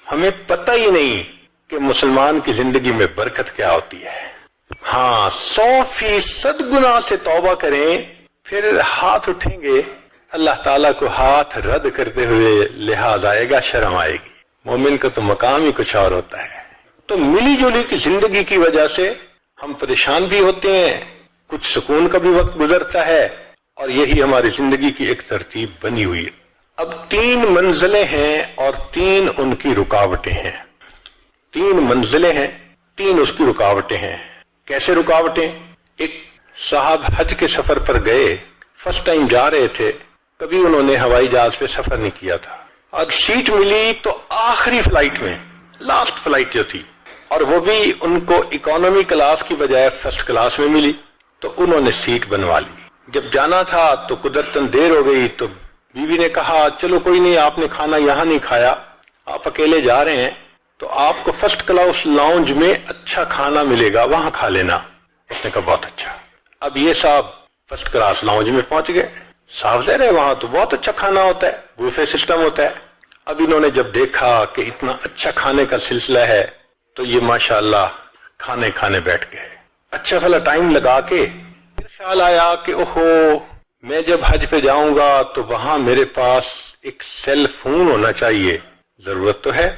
ہمیں پتہ ہی نہیں کہ مسلمان کی زندگی میں برکت کیا ہوتی ہے. ہاں 100% گناہ سے توبہ کریں پھر ہاتھ اٹھیں گے اللہ تعالیٰ کو ہاتھ رد کرتے ہوئے لحاظ آئے گا، شرم آئے گی. مومن کا تو مقام ہی کچھ اور ہوتا ہے. تو ملی جلی کی زندگی کی وجہ سے ہم پریشان بھی ہوتے ہیں، کچھ سکون کا بھی وقت گزرتا ہے، اور یہی ہماری زندگی کی ایک ترتیب بنی ہوئی ہے. اب 3 منزلیں ہیں اور 3 ان کی رکاوٹیں ہیں. 3 منزلیں ہیں، 3 اس کی رکاوٹیں ہیں. کیسے رکاوٹیں؟ ایک صاحب حج کے سفر پر گئے، فرسٹ ٹائم جا رہے تھے، کبھی انہوں نے ہوائی جہاز پہ سفر نہیں کیا تھا، اور سیٹ ملی تو آخری فلائٹ میں، لاسٹ فلائٹ جو تھی، اور وہ بھی ان کو اکانومی کلاس کی بجائے فرسٹ کلاس میں ملی، تو انہوں نے سیٹ بنوا لی. جب جانا تھا تو قدرتاً دیر ہو گئی، تو بیوی نے کہا چلو کوئی نہیں، آپ نے کھانا یہاں نہیں کھایا، آپ اکیلے جا رہے ہیں تو آپ کو فرسٹ کلاس لاؤنج میں اچھا کھانا ملے گا، وہاں کھا لینا. اس نے کہا بہت اچھا. اب یہ صاحب فرسٹ کلاس لاؤنج میں پہنچ گئے. صاف ظاہر ہے وہاں تو بہت اچھا کھانا ہوتا ہے، بوفے سسٹم ہوتا ہے. اب انہوں نے جب دیکھا کہ اتنا اچھا کھانے کا سلسلہ ہے تو یہ ماشاءاللہ کھانے بیٹھ گئے. اچھا بھلا ٹائم لگا کے پھر خیال آیا کہ اوہو، میں جب حج پہ جاؤں گا تو وہاں میرے پاس ایک سیل فون ہونا چاہیے، ضرورت تو ہے،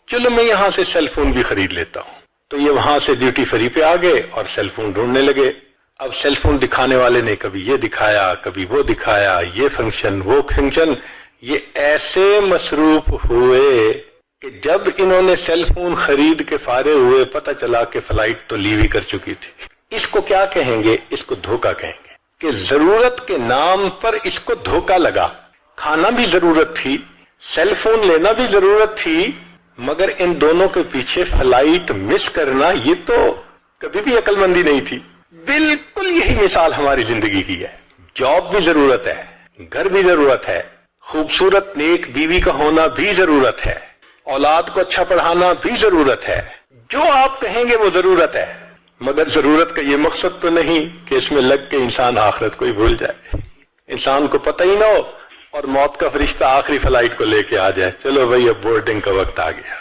چلو میں یہاں سے سیل فون بھی خرید لیتا ہوں. تو یہ وہاں سے ڈیوٹی فری پہ آ گئے اور سیل فون ڈھونڈنے لگے. اب سیل فون دکھانے والے نے کبھی یہ دکھایا کبھی وہ دکھایا، یہ فنکشن وہ فنکشن. یہ ایسے مصروف ہوئے کہ جب انہوں نے سیل فون خرید کے فارغ ہوئے پتہ چلا کہ فلائٹ تو لیو ہی کر چکی تھی. اس کو کیا کہیں گے؟ اس کو دھوکہ کہیں گے کہ ضرورت کے نام پر اس کو دھوکہ لگا. کھانا بھی ضرورت تھی، سیل فون لینا بھی ضرورت تھی، مگر ان دونوں کے پیچھے فلائٹ مس کرنا یہ تو کبھی بھی عقل مندی نہیں تھی. بالکل یہی مثال ہماری زندگی کی ہے. جاب بھی ضرورت ہے، گھر بھی ضرورت ہے، خوبصورت نیک بیوی کا ہونا بھی ضرورت ہے، اولاد کو اچھا پڑھانا بھی ضرورت ہے. جو آپ کہیں گے وہ ضرورت ہے، مگر ضرورت کا یہ مقصد تو نہیں کہ اس میں لگ کے انسان آخرت کو ہی بھول جائے، انسان کو پتہ ہی نہ ہو اور موت کا فرشتہ آخری فلائٹ کو لے کے آ جائے، چلو بھئی اب بورڈنگ کا وقت آ گیا.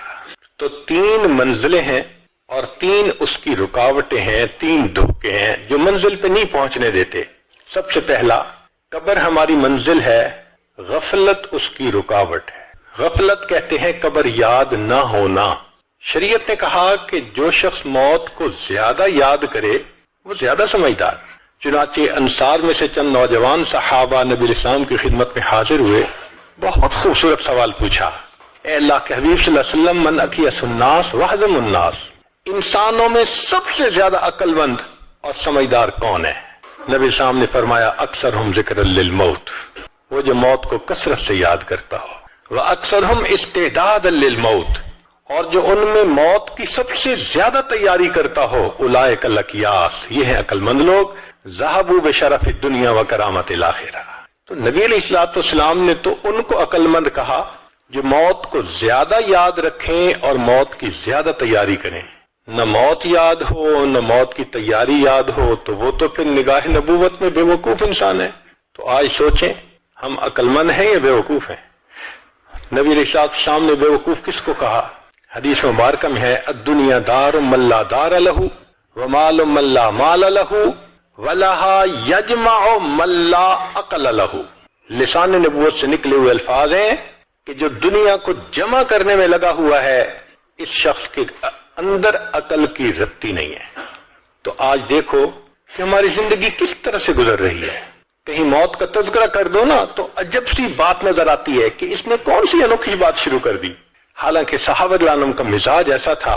تو 3 منزلیں ہیں اور 3 اس کی رکاوٹیں ہیں، 3 دھوکے ہیں جو منزل پہ نہیں پہنچنے دیتے. سب سے پہلا، قبر ہماری منزل ہے، غفلت اس کی رکاوٹ ہے. غفلت کہتے ہیں قبر یاد نہ ہونا. شریعت نے کہا کہ جو شخص موت کو زیادہ یاد کرے وہ زیادہ سمجھدار. چنانچہ انصار میں سے چند نوجوان صحابہ نبی الاسلام کی خدمت میں حاضر ہوئے، بہت خوبصورت سوال پوچھا، اے اللہ کے حبیب صلی اللہ علیہ وسلم، من اکیس الناس وحزم الناس، انسانوں میں سب سے زیادہ عقل مند اور سمجھدار کون ہے؟ نبی الاسلام نے فرمایا اکثرہم ذکر للموت، وہ جو موت کو کثرت سے یاد کرتا ہو، واکثرہم استعداد للموت، اور جو ان میں موت کی سب سے زیادہ تیاری کرتا ہو، اولئک الاکیاس، یہ ہیں عقل مند لوگ، ذہبوا بشرف الدنیا وکرامت الاخرہ. تو نبی علیہ الصلوۃ والسلام نے تو ان کو عقل مند کہا جو موت کو زیادہ یاد رکھیں اور موت کی زیادہ تیاری کریں. نہ موت یاد ہو نہ موت کی تیاری یاد ہو تو وہ تو پھر نگاہ نبوت میں بے وقوف انسان ہے. تو آج سوچیں ہم عقل مند ہیں یا بے وقوف ہیں؟ نبی علیہ الصلوۃ والسلام نے بے وقوف کس کو کہا؟ حدیث مبارکہ میں ہے الدنیا دار من لا دار لہ ومال من لا مال لہ ولہا یجمع من لا عقل لہ. لسان نبوت سے نکلے ہوئے الفاظ ہیں کہ جو دنیا کو جمع کرنے میں لگا ہوا ہے اس شخص کے اندر عقل کی رتی نہیں ہے. تو آج دیکھو کہ ہماری زندگی کس طرح سے گزر رہی ہے. کہیں موت کا تذکرہ کر دو نا تو عجب سی بات نظر آتی ہے کہ اس نے کون سی انوکھی بات شروع کر دی. حالانکہ صحابہ کرام کا مزاج ایسا تھا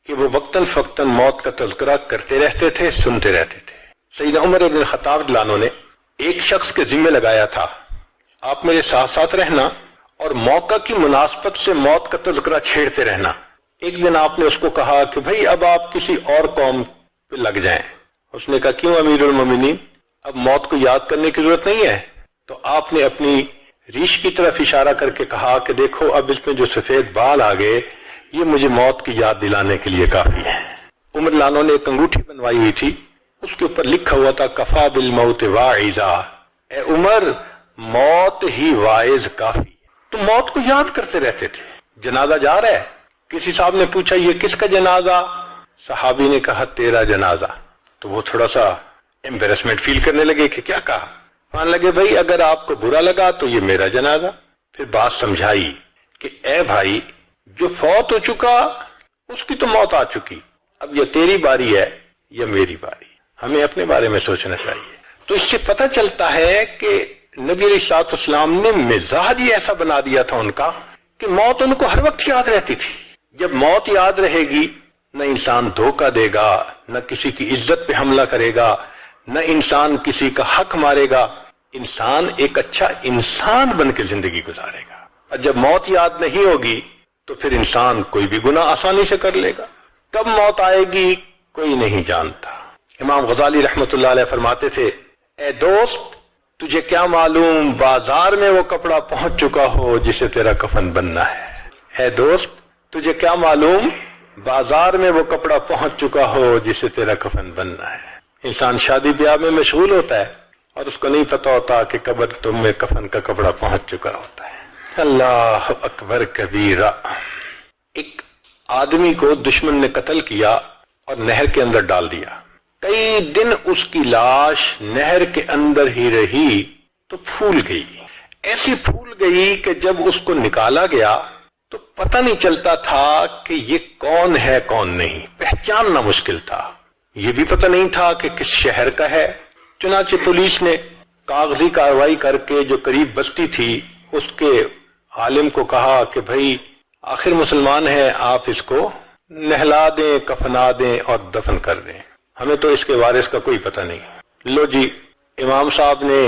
کہ وہ وقتاً فوقتاً موت کا تذکرہ کرتے رہتے تھے، سنتے رہتے تھے. سیدنا عمر بن الخطاب رضی اللہ عنہ نے ایک شخص کے ذمہ لگایا تھا آپ میرے ساتھ ساتھ رہنا اور موقع کی مناسبت سے موت کا تذکرہ چھیڑتے رہنا. ایک دن آپ نے اس کو کہا کہ بھئی اب آپ کسی اور قوم پہ لگ جائیں. اس نے کہا کیوں امیر المومنین، اب موت کو یاد کرنے کی ضرورت نہیں ہے؟ تو آپ نے اپنی ریش کی طرف اشارہ کر کے کہا کہ دیکھو اب اس میں جو سفید بال آ گئے یہ مجھے موت کی یاد دلانے کے لیے کافی ہے. عمر لانو نے ایک انگوٹھی بنوائی ہوئی تھی، اس کے اوپر لکھا ہوا تھا کفا بالموت واعظا، اے عمر موت ہی واعظ کافی. تو موت کو یاد کرتے رہتے تھے. جنازہ جا رہا ہے کسی صاحب نے پوچھا یہ کس کا جنازہ؟ صحابی نے کہا تیرا جنازہ. تو وہ تھوڑا سا ایمبیرسمنٹ فیل کرنے لگے کہ کیا کہا. مان لگے بھائی اگر آپ کو برا لگا تو یہ میرا جنازہ. پھر بات سمجھائی کہ اے بھائی جو فوت ہو چکا اس کی تو موت آ چکی، اب یہ تیری باری ہے یا میری باری. ہمیں اپنے بارے میں سوچنا چاہیے. تو اس سے پتہ چلتا ہے کہ نبی علیہ الصلوۃ والسلام نے مزاج ہی ایسا بنا دیا تھا ان کا کہ موت ان کو ہر وقت یاد رہتی تھی. جب موت یاد رہے گی نہ انسان دھوکہ دے گا، نہ کسی کی عزت پہ حملہ کرے گا، نہ انسان کسی کا حق مارے گا. انسان ایک اچھا انسان بن کے زندگی گزارے گا. اور جب موت یاد نہیں ہوگی تو پھر انسان کوئی بھی گناہ آسانی سے کر لے گا. کب موت آئے گی کوئی نہیں جانتا. امام غزالی رحمت اللہ علیہ فرماتے تھے اے دوست تجھے کیا معلوم بازار میں وہ کپڑا پہنچ چکا ہو جسے تیرا کفن بننا ہے. اے دوست تجھے کیا معلوم بازار میں وہ کپڑا پہنچ چکا ہو جسے تیرا کفن بننا ہے. انسان شادی بیاہ میں مشغول ہوتا ہے اور اس کو نہیں پتا ہوتا کہ قبر تم میں کفن کا کپڑا پہنچ چکا ہوتا ہے. اللہ اکبر کبیرہ. ایک آدمی کو دشمن نے قتل کیا اور نہر کے اندر ڈال دیا. کئی دن اس کی لاش نہر کے اندر ہی رہی تو پھول گئی. ایسی پھول گئی کہ جب اس کو نکالا گیا تو پتہ نہیں چلتا تھا کہ یہ کون ہے کون نہیں. پہچاننا مشکل تھا. یہ بھی پتہ نہیں تھا کہ کس شہر کا ہے. چنانچہ پولیس نے کاغذی کارروائی کر کے جو قریب بستی تھی اس کے عالم کو کہا کہ بھائی آخر مسلمان ہے، آپ اس کو نہلا دیں، کفنا دیں اور دفن کر دیں، ہمیں تو اس کے وارث کا کوئی پتہ نہیں. لو جی امام صاحب نے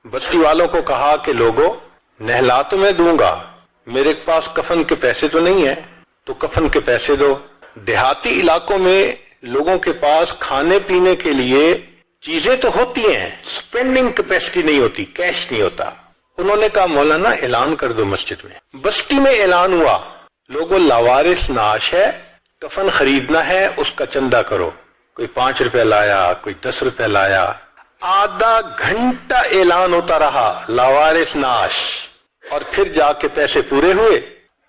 بستی والوں کو کہا کہ لوگوں نہلا تو میں دوں گا، میرے پاس کفن کے پیسے تو نہیں ہیں، تو کفن کے پیسے دو. دیہاتی علاقوں میں لوگوں کے پاس کھانے پینے کے لیے چیزیں تو ہوتی ہیں، سپینڈنگ کیپیسٹی نہیں ہوتی، کیش نہیں ہوتا. انہوں نے کہا مولانا اعلان کر دو مسجد میں. بستی میں اعلان ہوا لوگوں لاوارث نعش ہے، کفن خریدنا ہے، اس کا چندہ کرو. کوئی 5 روپے لایا، کوئی 10 روپے لایا. آدھا گھنٹہ اعلان ہوتا رہا لاوارث نعش، اور پھر جا کے پیسے پورے ہوئے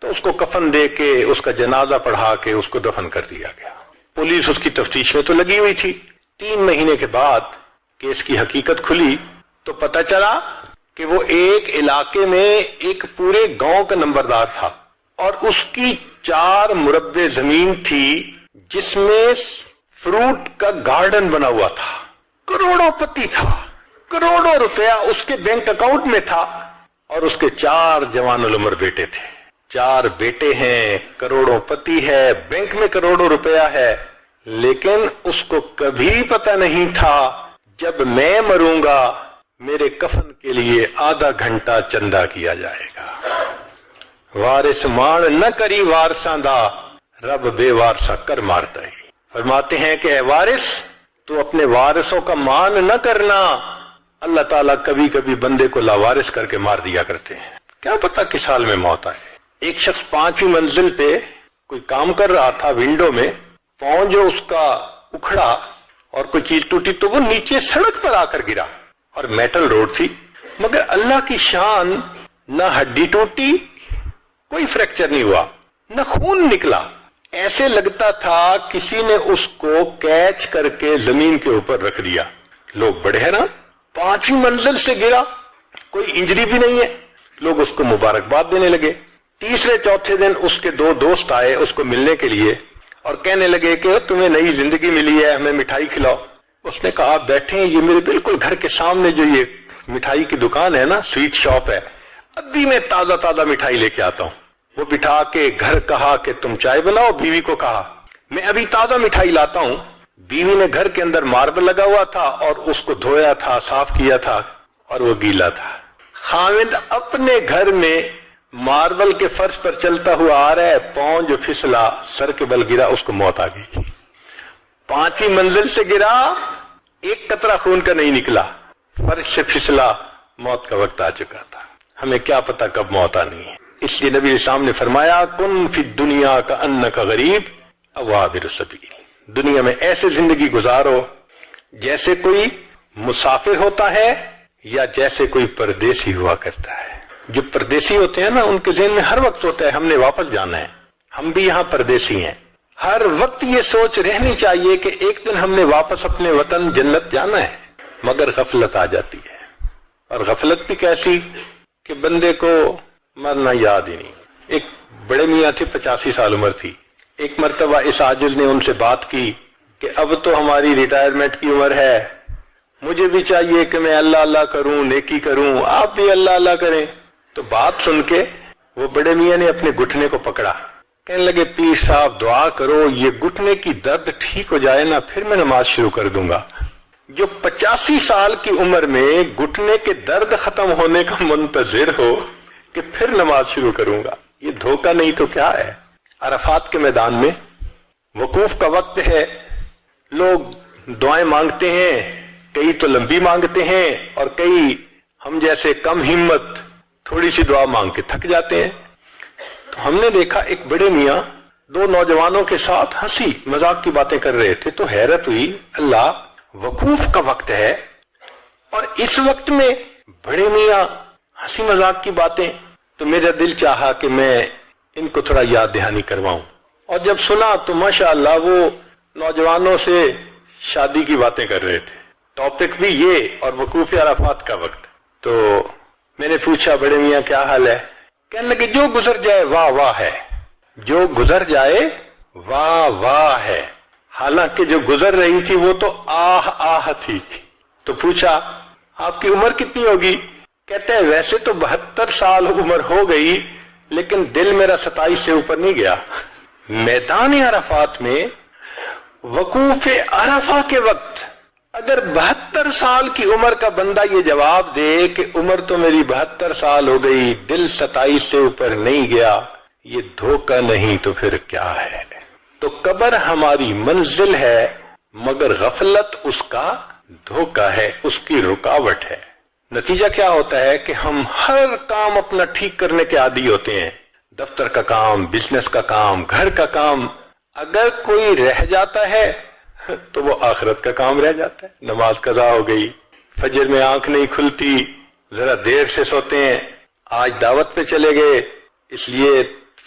تو اس کو کفن دے کے اس کا جنازہ پڑھا کے اس کو دفن کر دیا گیا. پولیس اس کی تفتیش میں تو لگی ہوئی تھی. 3 مہینے کے بعد کیس کی حقیقت کھلی تو پتہ چلا کہ وہ ایک علاقے میں ایک پورے گاؤں کا نمبردار تھا اور اس کی 4 مربع زمین تھی جس میں فروٹ کا گارڈن بنا ہوا تھا. کروڑوں پتی تھا، کروڑوں روپیہ اس کے بینک اکاؤنٹ میں تھا اور اس کے 4 جوان العمر بیٹے تھے. 4 بیٹے ہیں، کروڑوں پتی ہے، بینک میں کروڑوں روپیہ ہے. لیکن اس کو کبھی پتہ نہیں تھا جب میں مروں گا میرے کفن کے لیے آدھا گھنٹہ چندہ کیا جائے گا. وارث مان نہ کری وارثاں دا، رب بے وارثا کر مارتا ہے. فرماتے ہیں کہ اے وارث تو اپنے وارثوں کا مان نہ کرنا. اللہ تعالیٰ کبھی کبھی بندے کو لاوارث کر کے مار دیا کرتے ہیں، کیا پتہ کس حال میں موت آئے. ایک شخص 5ویں منزل پہ کوئی کام کر رہا تھا، ونڈو میں پاؤں جو اس کا اکھڑا اور کوئی چیز ٹوٹی تو وہ نیچے سڑک پر آ کر گرا، اور میٹل روڈ تھی. مگر اللہ کی شان، نہ ہڈی ٹوٹی، کوئی فریکچر نہیں ہوا، نہ خون نکلا. ایسے لگتا تھا کسی نے اس کو کیچ کر کے زمین کے اوپر رکھ دیا. لوگ بڑے حیران، 5ویں منزل سے گرا، کوئی انجری بھی نہیں ہے. لوگ اس کو مبارکباد دینے لگے. تیسرے چوتھے دن اس کے 2 دوست آئے اس کو ملنے کے لیے اور کہنے لگے کہ تمہیں نئی زندگی ملی ہے، ہمیں مٹھائی کھلاؤ. اس نے کہا آپ بیٹھیں، یہ میرے بالکل گھر کے سامنے جو یہ مٹھائی کی دکان ہے نا، سویٹ شاپ ہے، ابھی میں تازہ مٹھائی لے کے آتا ہوں. وہ بٹھا کے گھر کہا کہ تم چائے بناؤ. بیوی کو کہا میں ابھی تازہ مٹھائی لاتا ہوں. بیوی نے گھر کے اندر ماربل لگا ہوا تھا اور اس کو دھویا تھا، صاف کیا تھا اور وہ گیلا تھا. خاوند اپنے گھر میں ماربل کے فرش پر چلتا ہوا آ رہا ہے، پاؤں جو پھسلا، سر کے بل گرا، اس کو موت آ گئی. 5ویں منزل سے گرا، ایک قطرہ خون کا نہیں نکلا، فرش سے پھسلا، موت کا وقت آ چکا تھا. ہمیں کیا پتا کب موت آنی ہے. اس لیے نبی اسلام نے فرمایا کن فی الدنیا کأنک غریب او عابر السبیل. دنیا میں ایسے زندگی گزارو جیسے کوئی مسافر ہوتا ہے یا جیسے کوئی پردیسی ہوا کرتا ہے. جو پردیسی ہوتے ہیں نا، ان کے ذہن میں ہر وقت ہوتا ہے ہم نے واپس جانا ہے. ہم بھی یہاں پردیسی ہیں. ہر وقت یہ سوچ رہنی چاہیے کہ ایک دن ہم نے واپس اپنے وطن جنت جانا ہے، مگر غفلت آ جاتی ہے. اور غفلت بھی کیسی کہ بندے کو مرنا یاد ہی نہیں. ایک بڑے میاں تھے، 85 سال عمر تھی. ایک مرتبہ اس عاجز نے ان سے بات کی کہ اب تو ہماری ریٹائرمنٹ کی عمر ہے، مجھے بھی چاہیے کہ میں اللہ اللہ کروں، نیکی کروں، آپ بھی اللہ اللہ کریں. تو بات سن کے وہ بڑے میاں نے اپنے گھٹنے کو پکڑا، کہنے لگے پیر صاحب دعا کرو یہ گھٹنے کی درد ٹھیک ہو جائے نا، پھر میں نماز شروع کر دوں گا. جو 85 سال کی عمر میں گھٹنے کے درد ختم ہونے کا منتظر ہو کہ پھر نماز شروع کروں گا، یہ دھوکہ نہیں تو کیا ہے. عرفات کے میدان میں وقوف کا وقت ہے، لوگ دعائیں مانگتے ہیں، کئی تو لمبی مانگتے ہیں اور کئی ہم جیسے کم ہمت تھوڑی سی دعا مانگ کے تھک جاتے ہیں. تو ہم نے دیکھا ایک بڑے میاں 2 نوجوانوں کے ساتھ ہنسی مذاق کی باتیں کر رہے تھے. تو حیرت ہوئی، اللہ وقوف کا وقت ہے اور اس وقت میں بڑے میاں ہنسی مذاق کی باتیں. تو میرا دل چاہا کہ میں ان کو تھوڑا یاد دہانی کرواؤں، اور جب سنا تو ماشاءاللہ وہ نوجوانوں سے شادی کی باتیں کر رہے تھے، ٹاپک بھی یہ اور وقوف عرفات کا وقت. تو میں نے پوچھا بڑے میاں کیا حال ہے؟ کہنے لگے جو گزر جائے واہ واہ ہے، جو گزر جائے واہ واہ ہے. حالانکہ جو گزر رہی تھی وہ تو آہ آہ تھی. تو پوچھا آپ کی عمر کتنی ہوگی؟ کہتے ہیں ویسے تو 72 سال عمر ہو گئی لیکن دل میرا 27 سے اوپر نہیں گیا. میدان عرفات میں وقوف عرفہ کے وقت اگر 72 سال کی عمر کا بندہ یہ جواب دے کہ عمر تو میری 72 سال ہو گئی، دل 27 سے اوپر نہیں گیا، یہ دھوکہ نہیں تو پھر کیا ہے؟ تو قبر ہماری منزل ہے مگر غفلت اس کا دھوکہ ہے، اس کی رکاوٹ ہے. نتیجہ کیا ہوتا ہے کہ ہم ہر کام اپنا ٹھیک کرنے کے عادی ہوتے ہیں، دفتر کا کام، بزنس کا کام، گھر کا کام. اگر کوئی رہ جاتا ہے تو وہ آخرت کا کام رہ جاتا ہے. نماز قضا ہو گئی، فجر میں آنکھ نہیں کھلتی، ذرا دیر سے سوتے ہیں، آج دعوت پہ چلے گئے اس لیے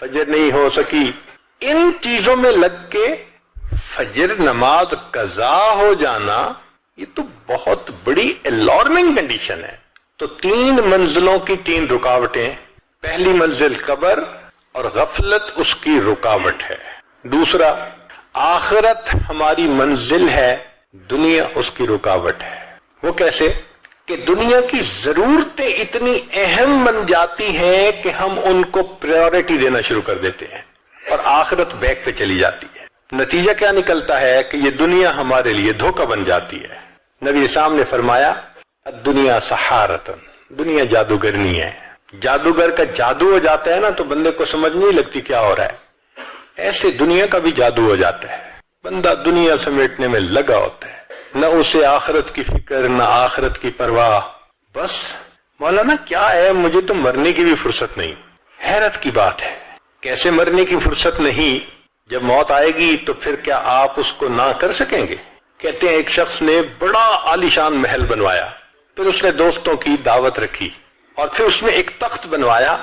فجر نہیں ہو سکی. ان چیزوں میں لگ کے فجر نماز قضا ہو جانا یہ تو بہت بڑی الارمنگ کنڈیشن ہے. تو 3 منزلوں کی 3 رکاوٹیں. پہلی منزل قبر اور غفلت اس کی رکاوٹ ہے. دوسرا آخرت ہماری منزل ہے، دنیا اس کی رکاوٹ ہے. وہ کیسے کہ دنیا کی ضرورتیں اتنی اہم بن جاتی ہیں کہ ہم ان کو پریورٹی دینا شروع کر دیتے ہیں اور آخرت بیک پہ چلی جاتی ہے. نتیجہ کیا نکلتا ہے کہ یہ دنیا ہمارے لیے دھوکہ بن جاتی ہے. نبی اسلام نے فرمایا الدنیا سحارتن، دنیا جادوگرنی ہے. جادوگر کا جادو ہو جاتا ہے نا تو بندے کو سمجھ نہیں لگتی کیا ہو رہا ہے. ایسے دنیا کا بھی جادو ہو جاتا ہے، بندہ دنیا سمیٹنے میں لگا ہوتا ہے، نہ اسے آخرت کی فکر نہ آخرت کی پرواہ. بس مولانا کیا ہے، مجھے تو مرنے کی بھی فرصت نہیں. حیرت کی بات ہے، کیسے مرنے کی فرصت نہیں؟ جب موت آئے گی تو پھر کیا آپ اس کو نہ کر سکیں گے؟ کہتے ہیں ایک شخص نے بڑا عالیشان محل بنوایا، پھر اس نے دوستوں کی دعوت رکھی اور پھر اس میں ایک تخت بنوایا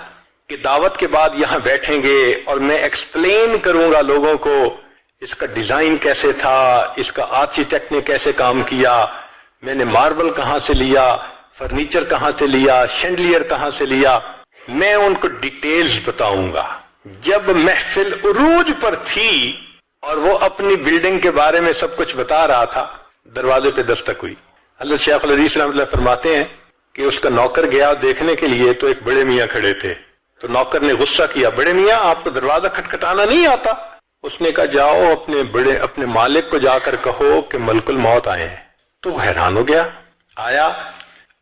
کہ دعوت کے بعد یہاں بیٹھیں گے اور میں ایکسپلین کروں گا لوگوں کو اس کا ڈیزائن کیسے تھا، اس کا آرکیٹیکٹ نے کیسے کام کیا، میں نے ماربل کہاں سے لیا، فرنیچر کہاں سے لیا، شینڈلیئر کہاں سے لیا، میں ان کو ڈیٹیلز بتاؤں گا. جب محفل عروج پر تھی اور وہ اپنی بلڈنگ کے بارے میں سب کچھ بتا رہا تھا، دروازے پہ دستک ہوئی. حضرت شیخ الحدیث رحمۃ اللہ فرماتے ہیں کہ اس کا نوکر گیا دیکھنے کے لیے تو ایک بڑے میاں کھڑے تھے. تو نوکر نے غصہ کیا، بڑے میاں آپ کو دروازہ کھٹکھٹانا نہیں آتا؟ اس نے کہا جاؤ اپنے مالک کو جا کر کہو کہ ملک الموت آئے ہیں. تو وہ حیران ہو گیا، آیا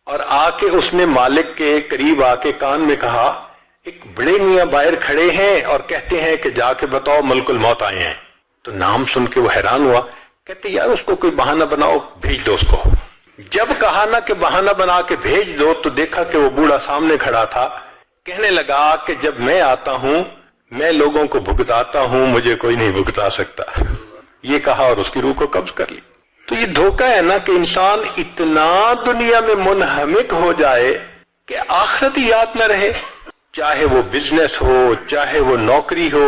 اور آ کے اس نے مالک کے قریب آ کے کان میں کہا ایک بڑے میاں باہر کھڑے ہیں اور کہتے ہیں کہ جا کے بتاؤ ملک الموت آئے ہیں. تو نام سن کے وہ حیران ہوا، کہتے یار اس کو کوئی بہانہ بناؤ، بھیج دو اس کو. جب کہا نا کہ بہانہ بنا کے بھیج دو تو دیکھا کہ وہ بوڑھا سامنے کھڑا تھا. کہنے لگا کہ جب میں آتا ہوں میں لوگوں کو بھگتاتا ہوں، مجھے کوئی نہیں بھگتا سکتا. یہ کہا اور اس کی روح کو قبض کر لی. تو یہ دھوکہ ہے نا کہ انسان اتنا دنیا میں منہمک ہو جائے کہ آخرت یاد نہ رہے، چاہے وہ بزنس ہو، چاہے وہ نوکری ہو،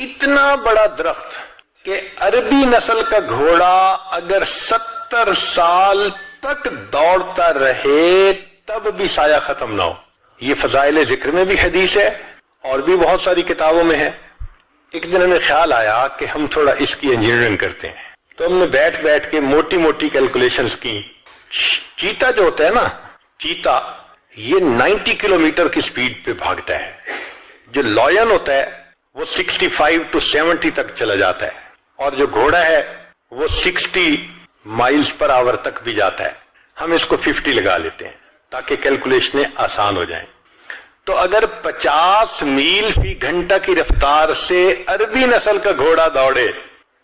اتنا بڑا درخت کہ عربی نسل کا گھوڑا اگر 70 سال تک دوڑتا رہے تب بھی سایہ ختم نہ ہو. یہ فضائل ذکر میں بھی حدیث ہے اور بھی بہت ساری کتابوں میں ہے. ایک دن ہمیں خیال آیا کہ ہم تھوڑا اس کی انجینئرنگ کرتے ہیں، تو ہم نے بیٹھ بیٹھ کے موٹی موٹی کیلکولیشنز کی. چیتا جو ہوتا ہے نا، چیتا یہ 90 کلومیٹر کی سپیڈ پہ بھاگتا ہے. جو لائن ہوتا ہے وہ 65 to 70 تک چلا جاتا ہے، اور جو گھوڑا ہے وہ 60 مائلز پر آور تک بھی جاتا ہے. ہم اس کو 50 لگا لیتے ہیں تاکہ کیلکولیشنیں آسان ہو جائیں. تو اگر 50 میل فی گھنٹہ کی رفتار سے عربی نسل کا گھوڑا دوڑے،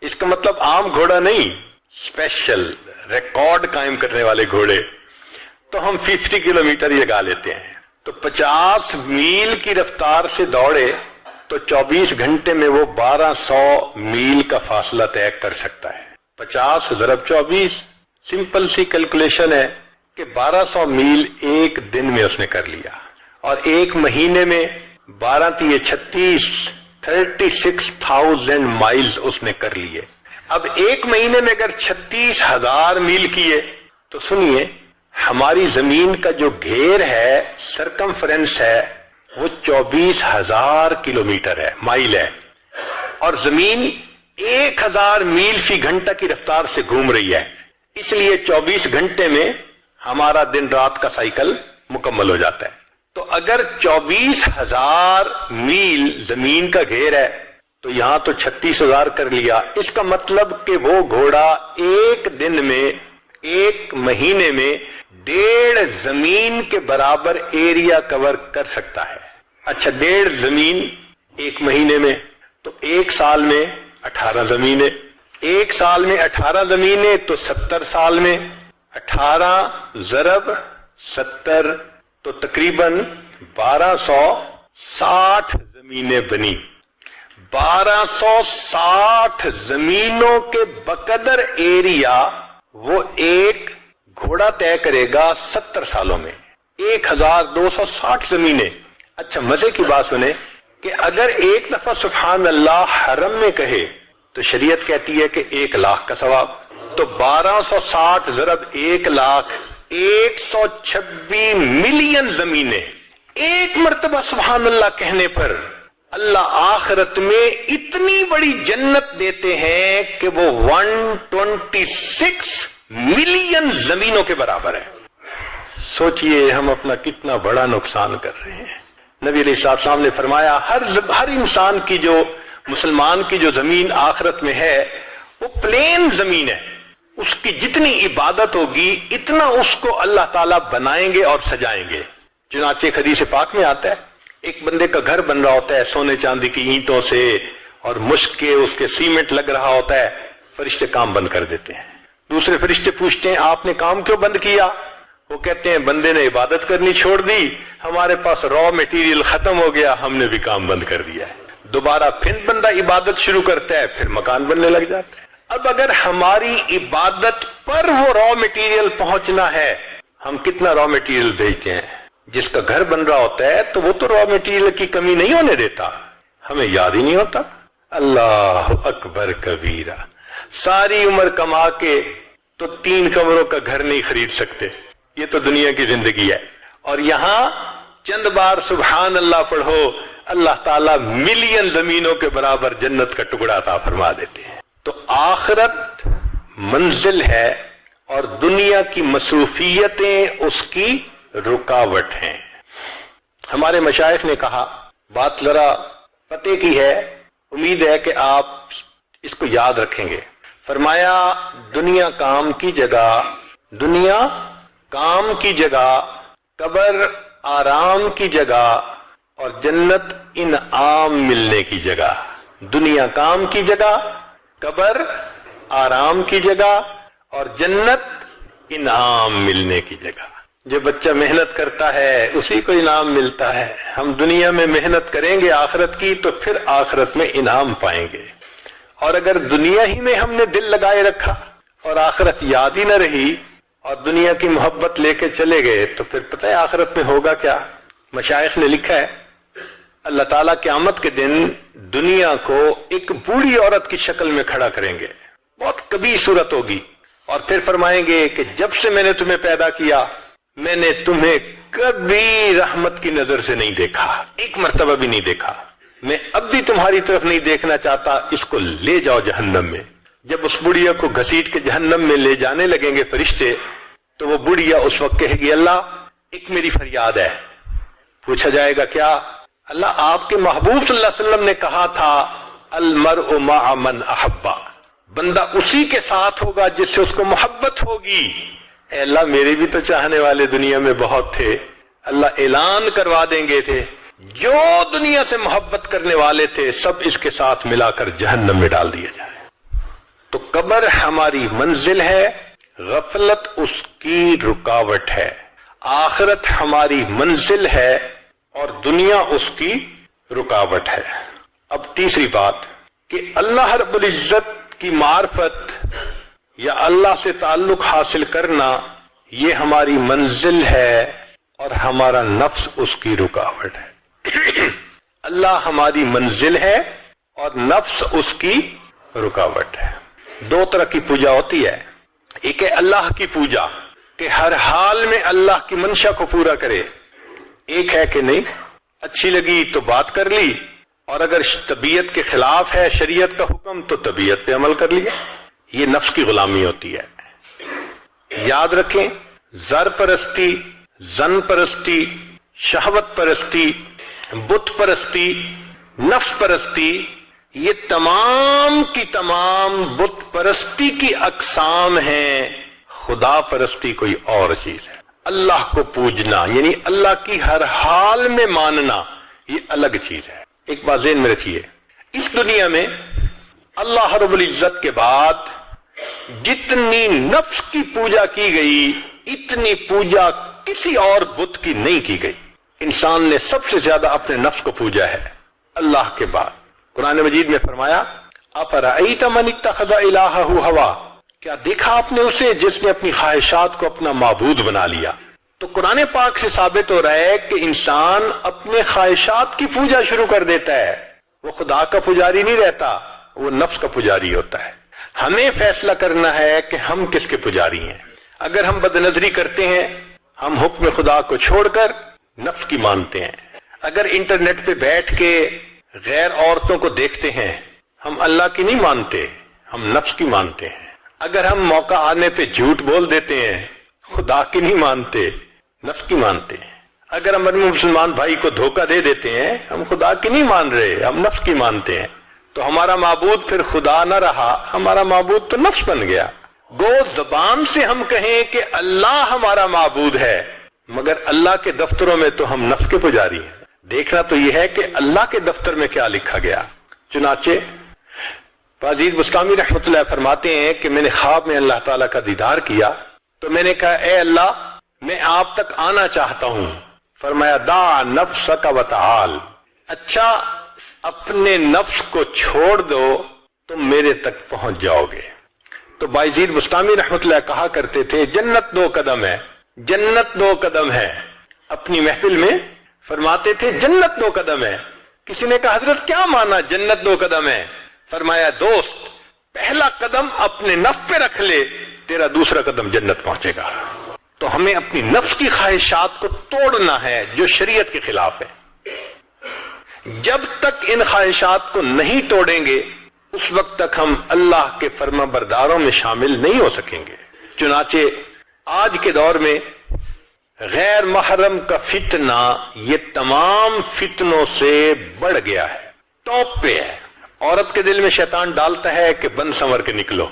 اس کا مطلب عام گھوڑا نہیں، اسپیشل ریکارڈ قائم کرنے والے گھوڑے، تو ہم 50 کلومیٹر ہی لگا لیتے ہیں. تو 50 میل کی رفتار سے دوڑے تو 24 گھنٹے میں وہ 1200 میل کا فاصلہ طے کر سکتا ہے. 50 ضرب 24 سمپل سی کیلکولیشن ہے کہ 1200 میل ایک دن میں اس نے کر لیا، اور ایک مہینے میں 12 تیے 36 36,000 مائلز اس نے کر لیے. اب ایک مہینے میں اگر 36,000 میل کیے تو سنیے، ہماری زمین کا جو گھیر ہے، سرکمفرنس ہے، وہ 24,000 کلومیٹر ہے، مائل ہے، اور زمین 1,000 میل فی گھنٹہ کی رفتار سے گھوم رہی ہے. اس لیے 24 گھنٹے میں ہمارا دن رات کا سائیکل مکمل ہو جاتا ہے. تو اگر 24,000 میل زمین کا گھیر ہے تو یہاں تو 36,000 کر لیا. اس کا مطلب کہ وہ گھوڑا ایک دن میں، ایک مہینے میں 1.5 زمین کے برابر ایریا کور کر سکتا ہے. اچھا 1.5 زمین ایک مہینے میں، تو ایک سال میں 18 زمینیں، ایک سال میں 18 زمینیں، تو 70 سال میں 18 ضرب 70 تو تقریباً 1260 زمینیں بنی. 1260 زمینوں کے بقدر ایریا وہ ایک گھوڑا طے کرے گا 70 سالوں میں. 1260 زمینیں. اچھا مزے کی بات سنیں کہ اگر ایک دفعہ سبحان اللہ حرم میں کہے تو شریعت کہتی ہے کہ 1,00,000 کا ثواب. تو 1260 ضرب 1,00,000 126 ملین زمینیں. ایک مرتبہ سبحان اللہ کہنے پر اللہ آخرت میں اتنی بڑی جنت دیتے ہیں کہ وہ 126 ملین زمینوں کے برابر ہے. سوچئے ہم اپنا کتنا بڑا نقصان کر رہے ہیں. نبی علیہ السلام نے فرمایا ہر انسان کی، جو مسلمان کی جو زمین آخرت میں ہے وہ پلین زمین ہے. اس کی جتنی عبادت ہوگی اتنا اس کو اللہ تعالیٰ بنائیں گے اور سجائیں گے. چنانچہ حدیث پاک میں آتا ہے ایک بندے کا گھر بن رہا ہوتا ہے سونے چاندی کی اینٹوں سے، اور مشک کے اس کے سیمنٹ لگ رہا ہوتا ہے. فرشتے کام بند کر دیتے ہیں. دوسرے فرشتے پوچھتے ہیں آپ نے کام کیوں بند کیا؟ وہ کہتے ہیں بندے نے عبادت کرنی چھوڑ دی، ہمارے پاس را میٹیریل ختم ہو گیا، ہم نے بھی کام بند کر دیا ہے. دوبارہ پھر بندہ عبادت شروع کرتا ہے، پھر مکان بننے لگ جاتا ہے. اب اگر ہماری عبادت پر وہ را میٹیریل پہنچنا ہے، ہم کتنا را میٹیریل بھیجتے ہیں. جس کا گھر بن رہا ہوتا ہے تو وہ تو را میٹیریل کی کمی نہیں ہونے دیتا، ہمیں یاد ہی نہیں ہوتا. اللہ اکبر کبیرہ. ساری عمر کما کے تو 3 کمروں کا گھر نہیں خرید سکتے. یہ تو دنیا کی زندگی ہے. اور یہاں چند بار سبحان اللہ پڑھو، اللہ تعالیٰ ملین زمینوں کے برابر جنت کا ٹکڑا عطا فرما دیتے ہیں. تو آخرت منزل ہے اور دنیا کی مصروفیتیں اس کی رکاوٹ ہیں. ہمارے مشائخ نے کہا، بات ذرا پتے کی ہے، امید ہے کہ آپ اس کو یاد رکھیں گے. فرمایا دنیا کام کی جگہ، دنیا کام کی جگہ، قبر آرام کی جگہ، اور جنت انعام ملنے کی جگہ. دنیا کام کی جگہ، قبر آرام کی جگہ، اور جنت انعام ملنے کی جگہ. جو بچہ محنت کرتا ہے اسی کو انعام ملتا ہے. ہم دنیا میں محنت کریں گے آخرت کی تو پھر آخرت میں انعام پائیں گے. اور اگر دنیا ہی میں ہم نے دل لگائے رکھا اور آخرت یاد ہی نہ رہی اور دنیا کی محبت لے کے چلے گئے تو پھر پتہ ہے آخرت میں ہوگا کیا. مشائخ نے لکھا ہے اللہ تعالیٰ قیامت کے دن دنیا کو ایک بوڑھی عورت کی شکل میں کھڑا کریں گے، بہت کبھی صورت ہوگی، اور پھر فرمائیں گے کہ جب سے میں نے تمہیں پیدا کیا میں نے تمہیں کبھی رحمت کی نظر سے نہیں دیکھا، ایک مرتبہ بھی نہیں دیکھا، میں اب بھی تمہاری طرف نہیں دیکھنا چاہتا، اس کو لے جاؤ جہنم میں۔ جب اس بڑھیا کو گھسیٹ کے جہنم میں لے جانے لگیں گے فرشتے، تو وہ بڑھیا اس وقت کہے گی اللہ ایک میری فریاد ہے۔ پوچھا جائے گا کیا؟ اللہ آپ کے محبوب صلی اللہ علیہ وسلم نے کہا تھا المرء مع من احبا، بندہ اسی کے ساتھ ہوگا جس سے اس کو محبت ہوگی۔ اے اللہ میرے بھی تو چاہنے والے دنیا میں بہت تھے، اللہ اعلان کروا دیں گے تھے جو دنیا سے محبت کرنے والے تھے سب اس کے ساتھ ملا کر جہنم میں ڈال دیا جائے۔ تو قبر ہماری منزل ہے، غفلت اس کی رکاوٹ ہے، آخرت ہماری منزل ہے اور دنیا اس کی رکاوٹ ہے۔ اب تیسری بات کہ اللہ رب العزت کی معرفت یا اللہ سے تعلق حاصل کرنا یہ ہماری منزل ہے اور ہمارا نفس اس کی رکاوٹ ہے۔ اللہ ہماری منزل ہے اور نفس اس کی رکاوٹ ہے۔ دو طرح کی پوجا ہوتی ہے، ایک ہے اللہ کی پوجا کہ ہر حال میں اللہ کی منشا کو پورا کرے، ایک ہے کہ نہیں اچھی لگی تو بات کر لی، اور اگر طبیعت کے خلاف ہے شریعت کا حکم تو طبیعت پہ عمل کر لیا، یہ نفس کی غلامی ہوتی ہے۔ یاد رکھیں زر پرستی، زن پرستی، شہوت پرستی، بت پرستی، نفس پرستی، یہ تمام کی تمام بت پرستی کی اقسام ہیں، خدا پرستی کوئی اور چیز ہے۔ اللہ کو پوجنا یعنی اللہ کی ہر حال میں ماننا یہ الگ چیز ہے۔ ایک بات ذہن میں رکھیے، اس دنیا میں اللہ رب العزت کے بعد جتنی نفس کی پوجا کی گئی اتنی پوجا کسی اور بت کی نہیں کی گئی۔ انسان نے سب سے زیادہ اپنے نفس کو پوجا ہے اللہ کے بعد۔ قرآن مجید میں فرمایا اَفَرَأَيْتَ مَنِ اتَّخَذَ إِلَٰهَهُ هَوَاهُ، کیا دیکھا آپ نے اسے جس نے اپنی خواہشات کو اپنا معبود بنا لیا؟ تو قرآن پاک سے ثابت ہو رہا ہے کہ انسان اپنے خواہشات کی پوجا شروع کر دیتا ہے، وہ خدا کا پجاری نہیں رہتا، وہ نفس کا پجاری ہوتا ہے۔ ہمیں فیصلہ کرنا ہے کہ ہم کس کے پجاری ہیں۔ اگر ہم بد نظری کرتے ہیں ہم حکم خدا کو چھوڑ کر نفس کی مانتے ہیں، اگر انٹرنیٹ پہ بیٹھ کے غیر عورتوں کو دیکھتے ہیں ہم اللہ کی نہیں مانتے، ہم نفس کی مانتے ہیں، اگر ہم موقع آنے پہ جھوٹ بول دیتے ہیں خدا کی نہیں مانتے، نفس کی مانتے ہیں، اگر ہم اپنے مسلمان بھائی کو دھوکہ دے دیتے ہیں ہم خدا کی نہیں مان رہے، ہم نفس کی مانتے ہیں، تو ہمارا معبود پھر خدا نہ رہا، ہمارا معبود تو نفس بن گیا۔ گو زبان سے ہم کہیں کہ اللہ ہمارا معبود ہے مگر اللہ کے دفتروں میں تو ہم نفس کے پجاری ہیں۔ دیکھنا تو یہ ہے کہ اللہ کے دفتر میں کیا لکھا گیا۔ چنانچہ عزیز بسطامی رحمۃ اللہ فرماتے ہیں کہ میں نے خواب میں اللہ تعالیٰ کا دیدار کیا تو میں نے کہا اے اللہ میں آپ تک آنا چاہتا ہوں۔ فرمایا دع نفسک وتعال، اچھا اپنے نفس کو چھوڑ دو تم میرے تک پہنچ جاؤ گے۔ تو بائزید بسطامی رحمۃ اللہ کہا کرتے تھے جنت 2 قدم ہے، جنت 2 قدم ہے۔ اپنی محفل میں فرماتے تھے جنت 2 قدم ہے۔ کسی نے کہا حضرت کیا مانا جنت 2 قدم ہے؟ فرمایا دوست پہلا قدم اپنے نفس پہ رکھ لے تیرا دوسرا قدم جنت پہنچے گا۔ تو ہمیں اپنی نفس کی خواہشات کو توڑنا ہے جو شریعت کے خلاف ہے۔ جب تک ان خواہشات کو نہیں توڑیں گے اس وقت تک ہم اللہ کے فرما برداروں میں شامل نہیں ہو سکیں گے۔ چنانچہ آج کے دور میں غیر محرم کا فتنہ یہ تمام فتنوں سے بڑھ گیا ہے، ٹاپ پہ ہے۔ عورت کے دل میں شیطان ڈالتا ہے کہ بن سنور کے نکلو،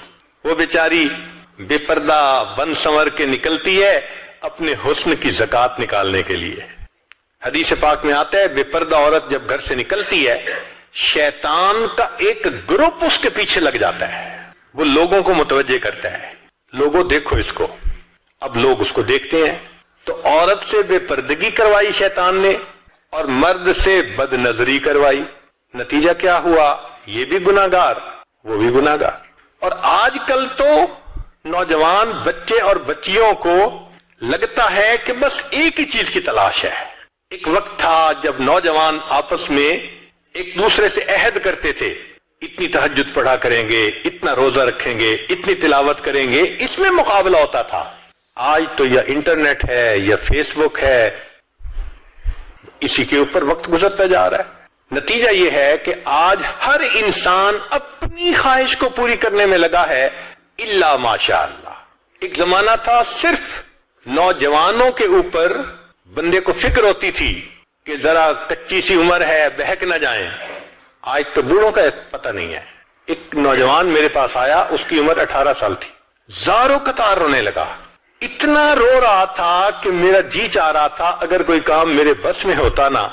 وہ بیچاری بے پردہ بن سنور کے نکلتی ہے اپنے حسن کی زکات نکالنے کے لیے۔ حدیث پاک میں آتا ہے بے پردہ عورت جب گھر سے نکلتی ہے شیطان کا ایک گروپ اس کے پیچھے لگ جاتا ہے، وہ لوگوں کو متوجہ کرتا ہے لوگوں دیکھو اس کو۔ اب لوگ اس کو دیکھتے ہیں تو عورت سے بے پردگی کروائی شیطان نے اور مرد سے بد نظری کروائی، نتیجہ کیا ہوا؟ یہ بھی گناہگار وہ بھی گناہگار۔ اور آج کل تو نوجوان بچے اور بچیوں کو لگتا ہے کہ بس ایک ہی چیز کی تلاش ہے، ایک وقت تھا جب نوجوان آپس میں ایک دوسرے سے عہد کرتے تھے، اتنی تہجد پڑھا کریں گے، اتنا روزہ رکھیں گے، اتنی تلاوت کریں گے، اس میں مقابلہ ہوتا تھا۔ آج تو یا انٹرنیٹ ہے یا فیس بک ہے، اسی کے اوپر وقت گزرتا جا رہا ہے۔ نتیجہ یہ ہے کہ آج ہر انسان اپنی خواہش کو پوری کرنے میں لگا ہے، الا ماشاء اللہ۔ ایک زمانہ تھا صرف نوجوانوں کے اوپر بندے کو فکر ہوتی تھی کہ ذرا کچی سی عمر ہے، بہک نہ جائیں۔ آج تو بوڑھوں کا پتہ نہیں ہے۔ ایک نوجوان میرے پاس آیا، اس کی عمر 18 سال تھی، زاروں قطار رونے لگا، اتنا رو رہا تھا کہ میرا جی چاہ رہا تھا اگر کوئی کام میرے بس میں ہوتا نا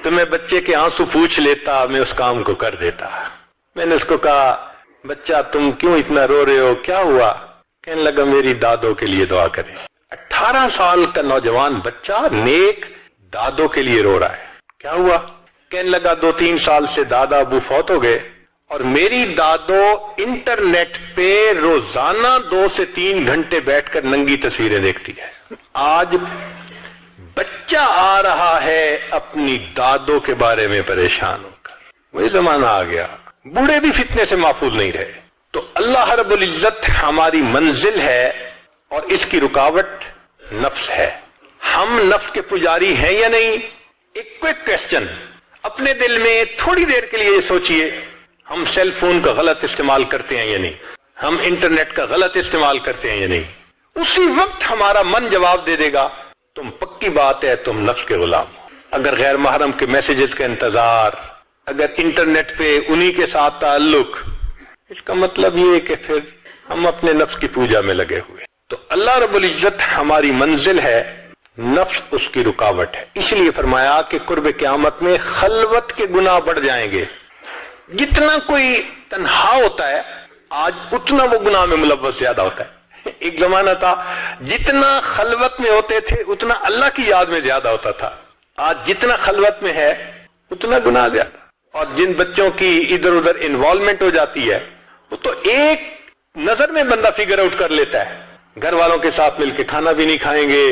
تو میں بچے کے آنسو پوچھ لیتا، میں اس کام کو کر دیتا۔ میں نے اس کو کہا، بچہ تم کیوں اتنا رو رہے ہو، کیا ہوا؟ کہنے لگا میری دادوں کے لیے دعا کریں۔ 18 سال کا نوجوان بچہ نیک دادوں کے لیے رو رہا ہے، کیا ہوا؟ کہنے لگا 2-3 سال سے دادا ابو فوت ہو گئے اور میری دادو انٹرنیٹ پہ روزانہ 2 سے 3 گھنٹے بیٹھ کر ننگی تصویریں دیکھتی ہے۔ آج بچہ آ رہا ہے اپنی دادوں کے بارے میں پریشان ہو کر، وہی زمانہ آ گیا، بوڑھے بھی فتنے سے محفوظ نہیں رہے۔ تو اللہ رب العزت ہماری منزل ہے اور اس کی رکاوٹ نفس ہے۔ ہم نفس کے پجاری ہیں یا نہیں؟ ایک کوئک کوسچن اپنے دل میں تھوڑی دیر کے لیے یہ سوچئے، ہم سیل فون کا غلط استعمال کرتے ہیں یا نہیں؟ ہم انٹرنیٹ کا غلط استعمال کرتے ہیں یا نہیں؟ اسی وقت ہمارا من جواب دے دے گا، تم پکی بات ہے تم نفس کے غلام ہو۔ اگر غیر محرم کے میسیجز کا انتظار، اگر انٹرنیٹ پہ انہی کے ساتھ تعلق، اس کا مطلب یہ ہے کہ پھر ہم اپنے نفس کی پوجا میں لگے ہوئے۔ تو اللہ رب العزت ہماری منزل ہے، نفس اس کی رکاوٹ ہے۔ اس لیے فرمایا کہ قرب قیامت میں خلوت کے گناہ بڑھ جائیں گے۔ جتنا کوئی تنہا ہوتا ہے آج اتنا وہ گناہ میں ملوث زیادہ ہوتا ہے۔ ایک زمانہ تھا جتنا خلوت میں ہوتے تھے اتنا اللہ کی یاد میں زیادہ ہوتا تھا، آج جتنا خلوت میں ہے اتنا گناہ زیادہ۔ اور جن بچوں کی ادھر ادھر انوالومنٹ ہو جاتی ہے وہ تو ایک نظر میں بندہ فگر آؤٹ کر لیتا ہے، گھر والوں کے ساتھ مل کے کھانا بھی نہیں کھائیں گے،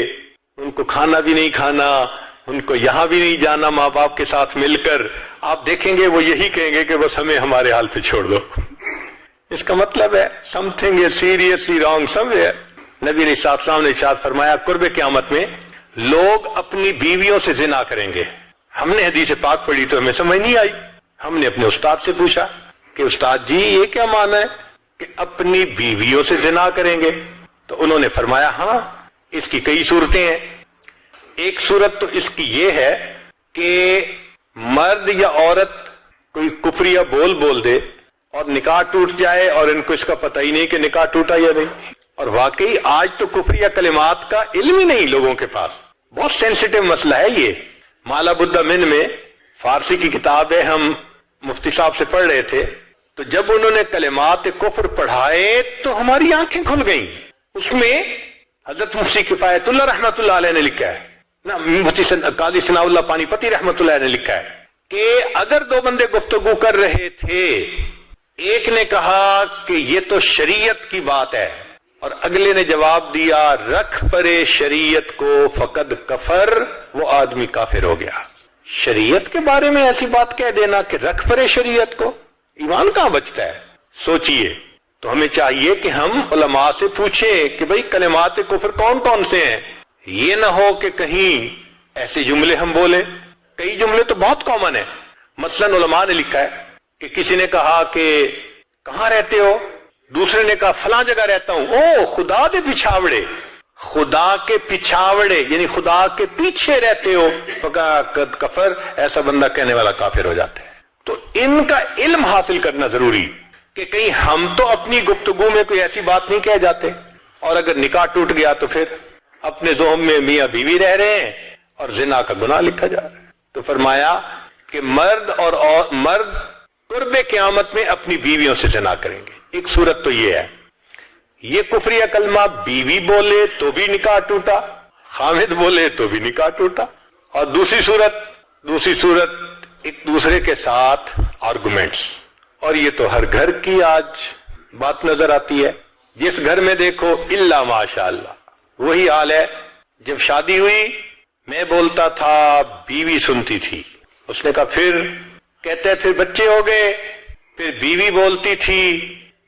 ان کو کھانا بھی نہیں کھانا، ان کو یہاں بھی نہیں جانا ماں باپ کے ساتھ مل کر، آپ دیکھیں گے وہ یہی کہیں گے کہ بس ہمیں ہمارے حال پہ چھوڑ دو۔ اس کا مطلب ہے something is seriously wrong somewhere۔ نبی علیہ السلام نے ارشاد فرمایا قرب قیامت میں لوگ اپنی بیویوں سے زنا کریں گے۔ ہم نے حدیث پاک پڑھی تو ہمیں سمجھ نہیں آئی، ہم نے اپنے استاد سے پوچھا کہ استاد جی یہ کیا معنی ہے کہ اپنی بیویوں سے زنا کریں گے؟ تو انہوں نے فرمایا ہاں اس کی کئی صورتیں ہیں۔ ایک صورت تو اس کی یہ ہے کہ مرد یا عورت کوئی کفریہ بول دے اور نکاح ٹوٹ جائے اور ان کو اس کا پتہ ہی نہیں کہ نکاح ٹوٹا یا نہیں۔ اور واقعی آج تو کفریہ کلمات کا علم ہی نہیں لوگوں کے پاس، بہت سینسیٹیو مسئلہ ہے یہ۔ مالا بدہ من میں فارسی کی کتاب ہے، ہم مفتی صاحب سے پڑھ رہے تھے، تو جب انہوں نے کلمات کفر پڑھائے تو ہماری آنکھیں کھل گئیں۔ اس میں حضرت مفتی کفایت اللہ رحمۃ اللہ علیہ نے لکھا ہے، مفتی قاضی ثناء اللہ پانی پتی رحمۃ اللہ نے لکھا ہے کہ اگر 2 بندے گفتگو کر رہے تھے، ایک نے کہا کہ یہ تو شریعت کی بات ہے اور اگلے نے جواب دیا رکھ پرے شریعت کو فقد کفر، وہ آدمی کافر ہو گیا۔ شریعت کے بارے میں ایسی بات کہہ دینا کہ رکھ پرے شریعت کو، ایمان کہاں بچتا ہے؟ سوچئے۔ تو ہمیں چاہیے کہ ہم علماء سے پوچھیں کہ بھئی کلمات کفر کون کون سے ہیں، یہ نہ ہو کہ کہیں ایسے جملے ہم بولیں۔ کئی جملے تو بہت کامن ہیں، مثلا علماء نے لکھا ہے کہ کسی نے کہا کہ کہاں رہتے ہو، دوسرے نے کہا فلاں جگہ رہتا ہوں، او خدا دے پچھاوڑے، خدا کے پچھاوڑے یعنی خدا کے پیچھے رہتے ہو، فقد کفر، ایسا بندہ کہنے والا کافر ہو جاتا ہے۔ تو ان کا علم حاصل کرنا ضروری کہ کہیں ہم تو اپنی گفتگو میں کوئی ایسی بات نہیں کہہ جاتے، اور اگر نکاح ٹوٹ گیا تو پھر اپنے ذہن میں میاں بیوی رہ رہے ہیں اور زنا کا گناہ لکھا جا رہا ہے۔ تو فرمایا کہ مرد قرب قیامت میں اپنی بیویوں سے زنا کریں گے۔ ایک صورت تو یہ ہے، یہ کفریہ کلمہ بیوی بولے تو بھی نکاح ٹوٹا، خامد بولے تو بھی نکاح ٹوٹا۔ اور دوسری صورت ایک دوسرے کے ساتھ آرگومنٹس، اور یہ تو ہر گھر کی آج بات نظر آتی ہے۔ جس گھر میں دیکھو الا ماشاء اللہ وہی حال ہے، جب شادی ہوئی میں بولتا تھا بیوی سنتی تھی. اس نے کہا پھر؟ کہتے پھر بچے ہو گئے, پھر بیوی بولتی تھی,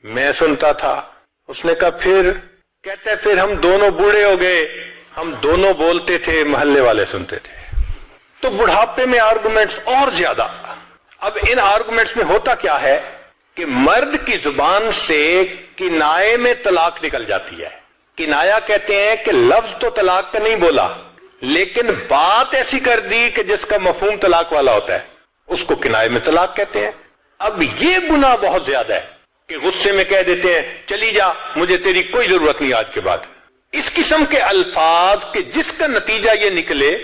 میں سنتا تھا. اس نے کہا پھر؟ کہتے پھر ہم دونوں بوڑھے ہو گئے, ہم دونوں بولتے تھے, محلے والے سنتے تھے. تو بڑھاپے میں آرگومنٹس اور زیادہ. اب ان آرگومنٹس میں ہوتا کیا ہے کہ مرد کی زبان سے کنائے میں طلاق نکل جاتی ہے. کنایا کہتے ہیں کہ لفظ تو طلاق کا نہیں بولا, لیکن بات ایسی کر دی کہ جس کا مفہوم طلاق والا ہوتا ہے, اس کو کنائے میں طلاق کہتے ہیں. اب یہ گناہ بہت زیادہ ہے کہ غصے میں کہہ دیتے ہیں چلی جا, مجھے تیری کوئی ضرورت نہیں آج کے بعد. اس قسم کے الفاظ کہ جس کا نتیجہ یہ نکلے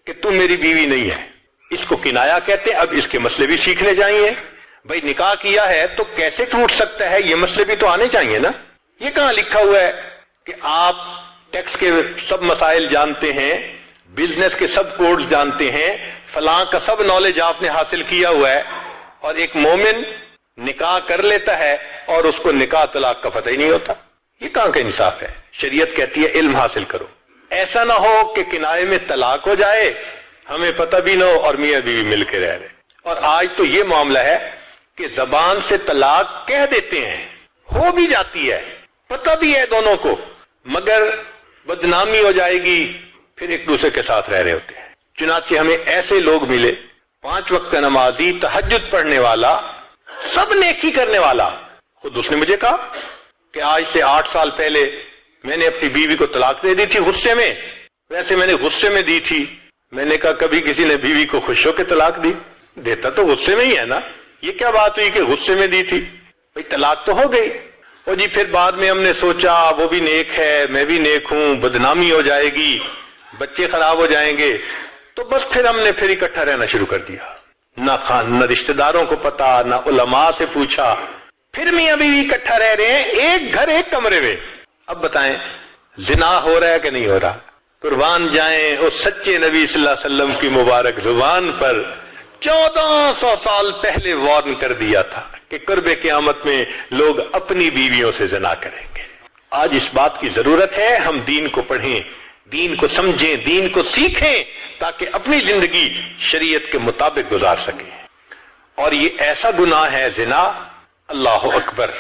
کہ تو میری بیوی نہیں ہے, اس کو کنایا کہتے ہیں. اب اس کے مسئلے بھی سیکھنے چاہیے. بھائی نکاح کیا ہے تو کیسے ٹوٹ سکتا ہے, یہ مسئلے بھی تو آنے چاہیے نا. یہ کہاں لکھا ہوا ہے کہ آپ ٹیکس کے سب مسائل جانتے ہیں, بزنس کے سب کوڈز جانتے ہیں, فلاں کا سب نالج آپ نے حاصل کیا ہوا ہے, اور ایک مومن نکاح کر لیتا ہے اور اس کو نکاح طلاق کا پتہ ہی نہیں ہوتا. یہ کہاں کا انصاف ہے؟ شریعت کہتی ہے علم حاصل کرو. ایسا نہ ہو کہ کنائے میں طلاق ہو جائے, ہمیں پتہ بھی نہ ہو اور میاں بیوی مل کے رہ رہے. اور آج تو یہ معاملہ ہے کہ زبان سے طلاق کہہ دیتے ہیں, ہو بھی جاتی ہے, پتہ بھی ہے دونوں کو, مگر بدنامی ہو جائے گی, پھر ایک دوسرے کے ساتھ رہ رہے ہوتے ہیں. چنانچہ ہمیں ایسے لوگ ملے, 5 وقت کا نمازی, تہجد پڑھنے والا, سب نیکی کرنے والا. خود اس نے مجھے کہا کہ آج سے 8 سال پہلے میں نے اپنی بیوی کو طلاق دے دی تھی غصے میں. ویسے میں نے غصے میں دی تھی. میں نے کہا کبھی کسی نے بیوی کو خوش ہو کے طلاق دی؟ دیتا تو غصے میں ہی ہے نا. یہ کیا بات ہوئی کہ غصے میں دی تھی؟ بھئی طلاق تو ہو گئی. اور جی پھر بعد میں ہم نے سوچا وہ بھی نیک ہے, میں بھی نیک ہوں, بدنامی ہو جائے گی, بچے خراب ہو جائیں گے, تو بس پھر ہم نے پھر اکٹھا رہنا شروع کر دیا. نہ رشتہ داروں کو پتا, نہ علماء سے پوچھا, پھر میاں بیوی اکٹھا رہ رہے ہیں, ایک گھر ایک کمرے میں. اب بتائیں زنا ہو رہا ہے کہ نہیں ہو رہا؟ قربان جائیں اس سچے نبی صلی اللہ علیہ وسلم کی مبارک زبان پر 1400 سال پہلے وارن کر دیا تھا کہ قرب قیامت میں لوگ اپنی بیویوں سے زنا کریں گے. آج اس بات کی ضرورت ہے ہم دین کو پڑھیں, دین کو سمجھیں, دین کو سیکھیں, تاکہ اپنی زندگی شریعت کے مطابق گزار سکیں. اور یہ ایسا گناہ ہے زنا, اللہ اکبر,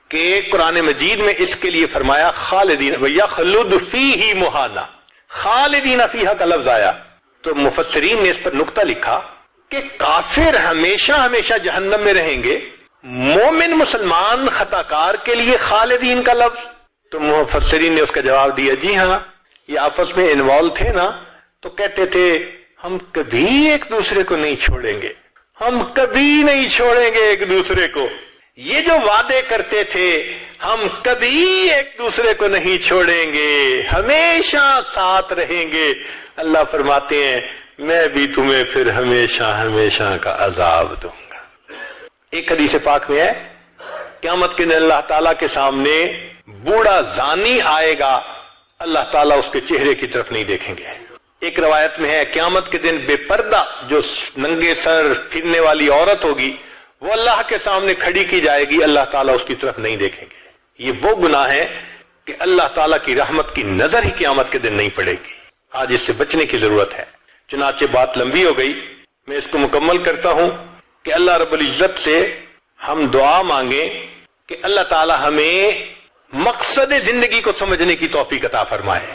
کہ قرآن مجید میں اس کے لیے فرمایا خالدین وَيَخْلُدُ فِيهِ مُحَانَا. خالدین فیہا کا لفظ آیا تو مفسرین نے اس پر نقطہ لکھا کہ کافر ہمیشہ ہمیشہ جہنم میں رہیں گے, مومن مسلمان خطا کار کے لیے خالدین کا لفظ. تو مفسرین نے اس کا جواب دیا جی ہاں, یہ آپس میں انوالو تھے نا, تو کہتے تھے ہم کبھی ایک دوسرے کو نہیں چھوڑیں گے, ہم کبھی نہیں چھوڑیں گے ایک دوسرے کو. یہ جو وعدے کرتے تھے ہم کبھی ایک دوسرے کو نہیں چھوڑیں گے, ہمیشہ ساتھ رہیں گے, اللہ فرماتے ہیں میں بھی تمہیں پھر ہمیشہ ہمیشہ کا عذاب دوں گا. ایک حدیث پاک میں ہے قیامت کے دن اللہ تعالیٰ کے سامنے بوڑھا زانی آئے گا, اللہ تعالیٰ اس کے چہرے کی طرف نہیں دیکھیں گے. ایک روایت میں ہے قیامت کے دن بے پردہ جو ننگے سر پھرنے والی عورت ہوگی وہ اللہ کے سامنے کھڑی کی جائے گی, اللہ تعالیٰ اس کی طرف نہیں دیکھیں گے. یہ وہ گناہ ہے کہ اللہ تعالیٰ کی رحمت کی نظر ہی قیامت کے دن نہیں پڑے گی. آج اس سے بچنے کی ضرورت ہے. چنانچہ بات لمبی ہو گئی, میں اس کو مکمل کرتا ہوں کہ اللہ رب العزت سے ہم دعا مانگیں کہ اللہ تعالیٰ ہمیں مقصد زندگی کو سمجھنے کی توفیق عطا فرمائے.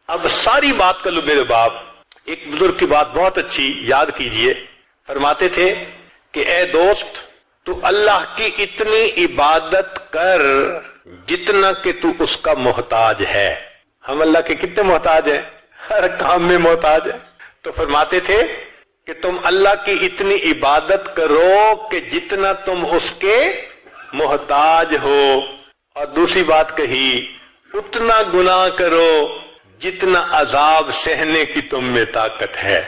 اب ساری بات کا لب لباب, ایک بزرگ کی بات بہت اچھی یاد کیجئے, فرماتے تھے کہ اے دوست تو اللہ کی اتنی عبادت کر جتنا کہ تو اس کا محتاج ہے. ہم اللہ کے کتنے محتاج ہیں؟ ہر کام میں محتاج ہیں. تو فرماتے تھے کہ تم اللہ کی اتنی عبادت کرو کہ جتنا تم اس کے محتاج ہو, اور دوسری بات کہی اتنا گناہ کرو جتنا عذاب سہنے کی تم میں طاقت ہے.